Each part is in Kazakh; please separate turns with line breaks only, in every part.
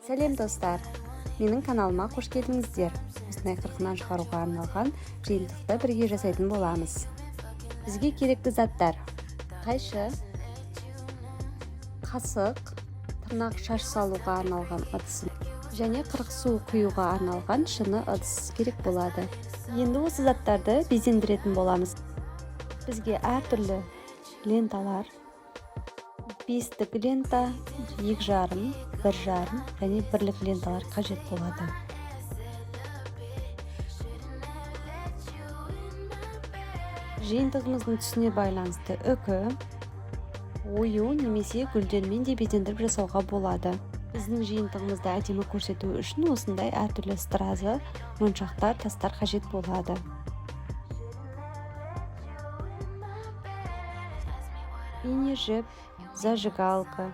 Сәлем достар, менің каналыма қош келдіңіздер. Осындай қырқынан шығаруға арналған жиынтықты бірге жасайтын боламыз. Бізге керекті заттар: қайшы, қасық, тырнақ шаш салуға арналған ыдыс және қырық су құюға арналған шыны ыдыс керек болады. Енді осы заттарды безендіретін боламыз. Бізге әртүрлі ленталар, бестік лента, 2,5, 1,5 және бірлік ленталар қажет болады. Жиынтығымыздың түсіне байланысты үкі, ою немесе гүлдермен де безендіріп жасауға болады. Біздің жиынтығымызды әдемі көрсету үшін осындай әртүрлі стразы, моншақтар, тастар қажет болады. Ине жіп, зажигалка,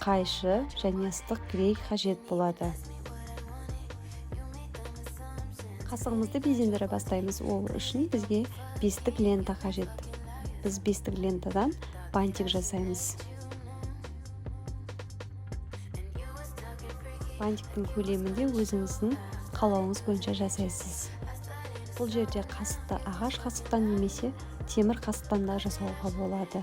қайшы және ыстық крей қажет болады. Қасығымызды безендіре бастаймыз. Ол үшін бізге бестік лента қажет. Біз бестік лентадан бантик жасаймыз. Бантиктің көлемінде өзіңіздің қалауыңыз бойынша жасайсыз. Бұл жерде қасықты ағаш қасықтан немесе темір қасықтан да жасауға болады.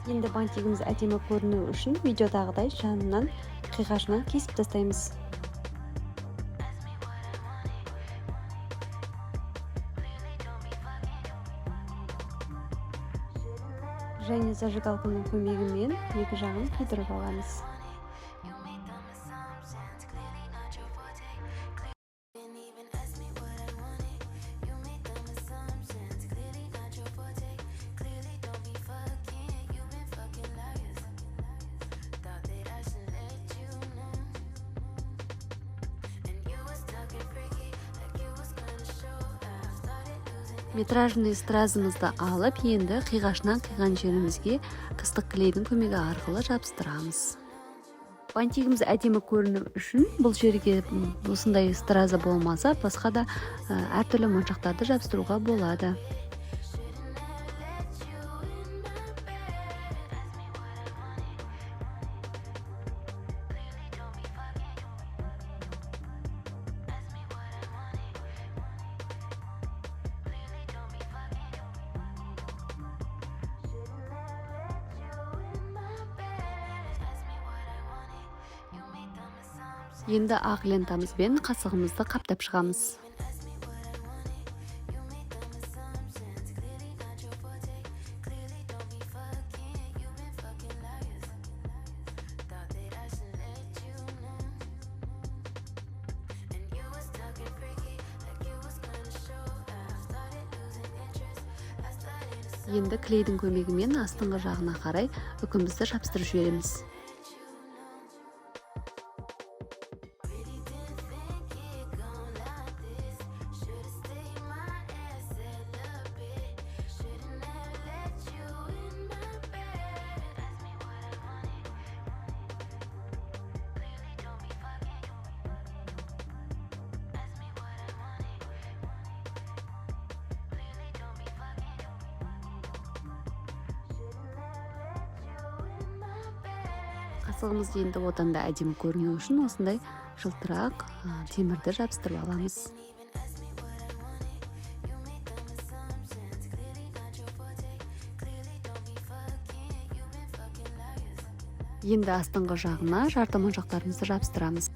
Енді бантигіміз әдемі көріну үшін видеодағыдай жанынан қиғашынан кесіп тастаймыз. Және зажигалканың көмегімен екі жағын қидырып аламыз. Метражный стразымызды алып, енді қиғашынан қиған жерімізге қыстық клейдің көмегі арқылы жабыстырамыз. Бантигіміз әдемі көріну үшін бұл жерге осындай стразы болмаса, басқа да әртүрлі моншақтарды жабыстыруға болады. Енді ақ лентамызбен қасығымызды қаптап шығамыз. Енді клейдің көмегімен астыңғы жағына қарай үкімізді жабыстырып жібереміз. Қасығымыз енді одан да әдемі көріну үшін осындай жылтырақ темірді жабыстырып аламыз. Енді астыңғы жағына жарты моншақтарымызды жабыстырамыз.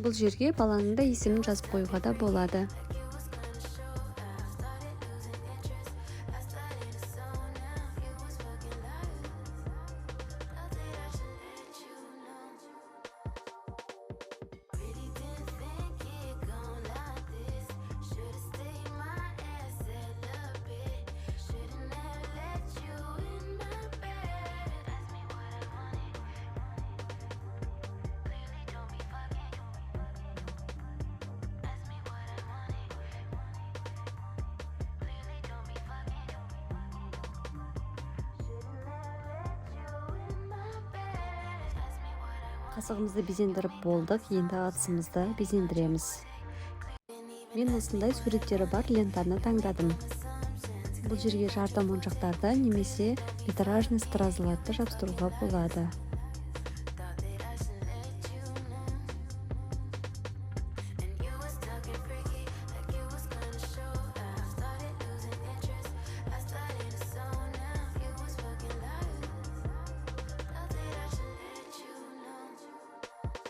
Бұл жерге баланың да есімін жазып қоюға да болады. Қасығымызды безендіріп болдық, енді ыдысымызды безендіреміз. Мен осындай суреттері бар лентаны таңдадым. Бұл жерге жарты моншақтарды немесе витражный стразаларды жабыстыруға болады.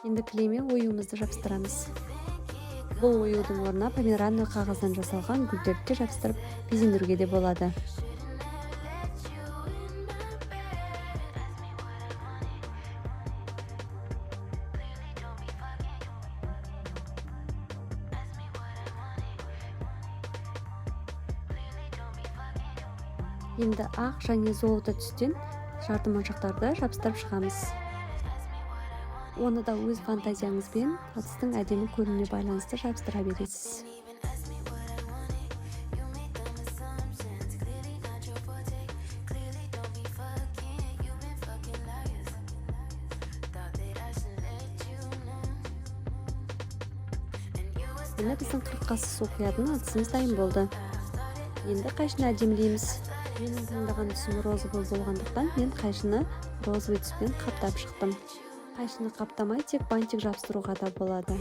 Енді кілеме оюымызды жабыстырамыз. Бұл оюдың орнына померанный қағаздан жасалған гүлдерді жабыстырып безендіруге де болады. Енді ақ және золоты түстен жарты моншақтарды жабыстырып шығамыз. Оны да өз фантазияңызбен ыдыстың әдемі көрінуіне байланысты жабыстыра бересіз. Міне біздің 40 қасы су құятын ыдысымыз дайын болды. Енді қайшыны әдемілейміз. Менің таңдаған түсім розовый болғандықтан мен қайшыны розовый түспен қаптап шықтым. Қайшыны қаптамай тек бантик жабыстыруға да болады.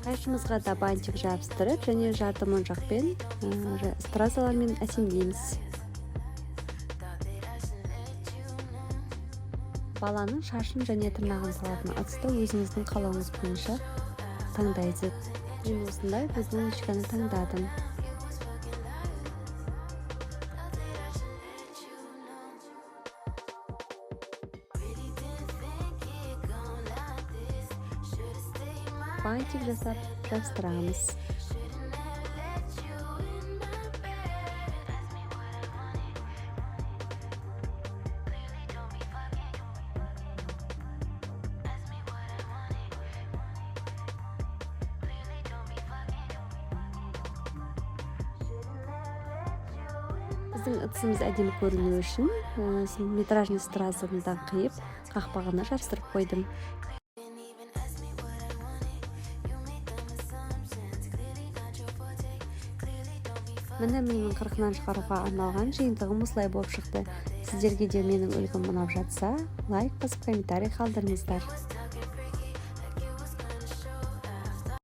Қайшымызға да бантик жабыстырып және жарты моншақпен стразалармен әсемдейміз. Баланың шашын және тырнағын салатын ыдысты өзіңіздің қалауыңыз бойынша таңдайсыз. Мен осындай бузиночканы таңдадым. Бантик жасап жабыстырамыз. Біздің ыдысымыз әдемі көріну үшін метражный стразадан қиып қақпағына жабыстырып қойдым. Міне менің 40-нан шығаруға арналған жиынтығым осылай болып шықты. Сіздерге де менің үлгім ұнап жатса, лайк басып комментарий қалдырыңыздар.